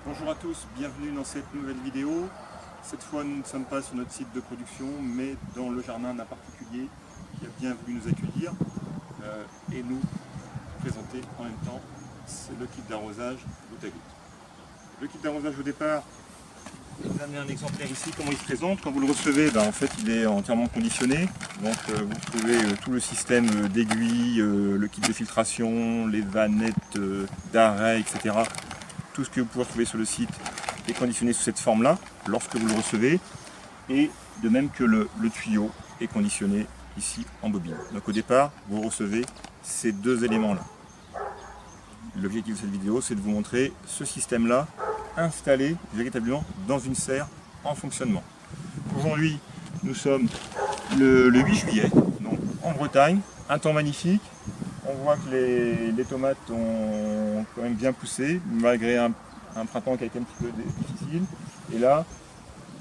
Bonjour à tous, bienvenue dans cette nouvelle vidéo. Cette fois nous ne sommes pas sur notre site de production mais dans le jardin d'un particulier qui a bien voulu nous accueillir et nous présenter en même temps le kit d'arrosage goutte à goutte. Le kit d'arrosage au départ, je vous donne un exemplaire ici, comment il se présente. Quand vous le recevez, en fait il est entièrement conditionné. Donc vous trouvez tout le système d'aiguilles, le kit de filtration, les vanettes d'arrêt, etc. Tout ce que vous pouvez retrouver sur le site est conditionné sous cette forme-là, lorsque vous le recevez, et de même que le tuyau est conditionné ici en bobine. Donc au départ, vous recevez ces deux éléments-là. L'objectif de cette vidéo, c'est de vous montrer ce système-là installé véritablement dans une serre en fonctionnement. Aujourd'hui, nous sommes le 8 juillet, donc en Bretagne, un temps magnifique. On voit que les tomates ont quand même bien poussé, malgré un printemps qui a été un petit peu difficile. Et là,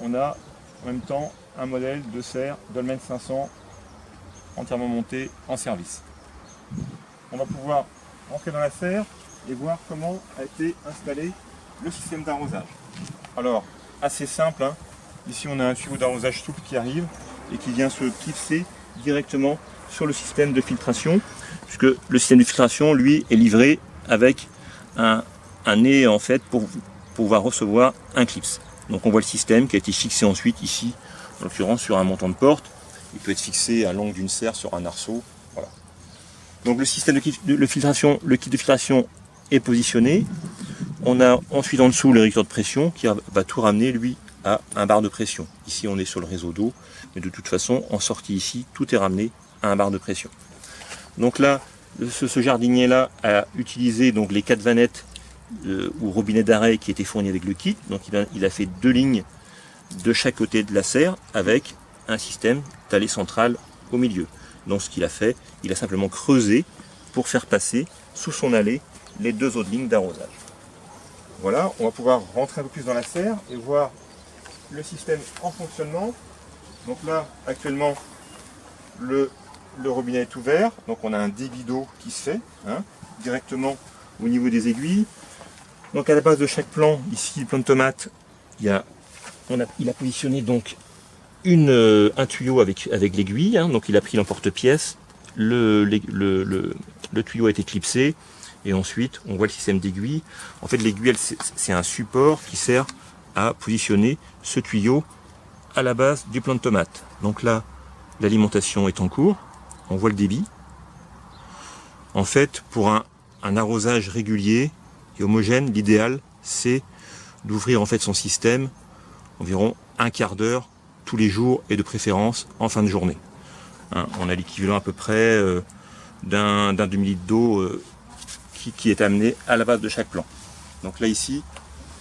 on a en même temps un modèle de serre Dolmen 500 entièrement monté en service. On va pouvoir rentrer dans la serre et voir comment a été installé le système d'arrosage. Alors, assez simple, hein. Ici on a un tuyau d'arrosage souple qui arrive et qui vient se clipser directement sur le système de filtration, puisque le système de filtration, lui, est livré avec un nez en fait pour pouvoir recevoir un clips. Donc on voit le système qui a été fixé ensuite ici, en l'occurrence sur un montant de porte. Il peut être fixé à l'angle d'une serre sur un arceau. Voilà. Donc le système de filtration, le kit de filtration est positionné. On a ensuite en dessous le réducteur de pression qui va tout ramener lui à un bar de pression. Ici on est sur le réseau d'eau, mais de toute façon en sortie ici tout est ramené à un bar de pression. Donc là, ce jardinier là a utilisé donc les 4 vanettes ou robinets d'arrêt qui étaient fournis avec le kit. Donc il a fait 2 lignes de chaque côté de la serre avec un système d'allée centrale au milieu. Donc ce qu'il a fait, il a simplement creusé pour faire passer sous son allée les 2 autres lignes d'arrosage. Voilà, on va pouvoir rentrer un peu plus dans la serre et voir le système en fonctionnement. Donc là, actuellement, le robinet est ouvert, donc on a un débit d'eau qui se fait directement au niveau des aiguilles. Donc à la base de chaque plant, ici le plant de tomate, il a positionné donc un tuyau avec l'aiguille, donc il a pris l'emporte-pièce, le tuyau a été clipsé, et ensuite on voit le système d'aiguille. En fait l'aiguille c'est un support qui sert à positionner ce tuyau à la base du plant de tomate. Donc là l'alimentation est en cours, on voit le débit. En fait pour un arrosage régulier et homogène, l'idéal c'est d'ouvrir en fait son système environ un quart d'heure tous les jours et de préférence en fin de journée. On a l'équivalent à peu près d'un demi-litre d'eau qui est amené à la base de chaque plant. Donc là ici,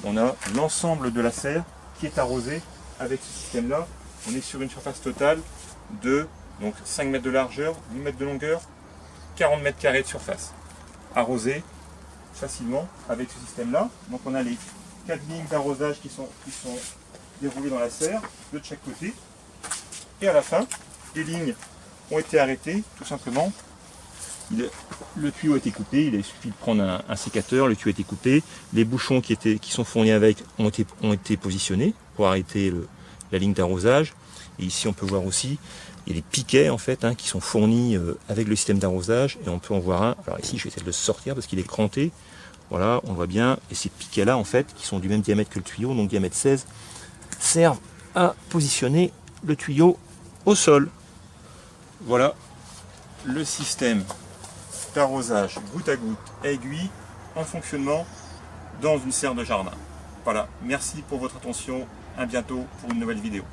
on a l'ensemble de la serre qui est arrosée avec ce système-là. On est sur une surface totale de 5 mètres de largeur, 8 mètres de longueur, 40 mètres carrés de surface. Arrosée facilement avec ce système-là. Donc on a les 4 lignes d'arrosage qui sont déroulées dans la serre, de chaque côté. Et à la fin, les lignes ont été arrêtées, tout simplement. Le tuyau a été coupé, il a suffi de prendre un sécateur, le tuyau a été coupé, les bouchons qui sont fournis avec ont été positionnés pour arrêter la ligne d'arrosage. Et ici on peut voir aussi, il y a des piquets en fait qui sont fournis avec le système d'arrosage, et on peut en voir un. Alors ici je vais essayer de le sortir parce qu'il est cranté. Voilà, on voit bien, et ces piquets là en fait, qui sont du même diamètre que le tuyau, donc diamètre 16, servent à positionner le tuyau au sol. Voilà le système d'arrosage goutte à goutte aiguille en fonctionnement dans une serre de jardin. Voilà, merci pour votre attention, à bientôt pour une nouvelle vidéo.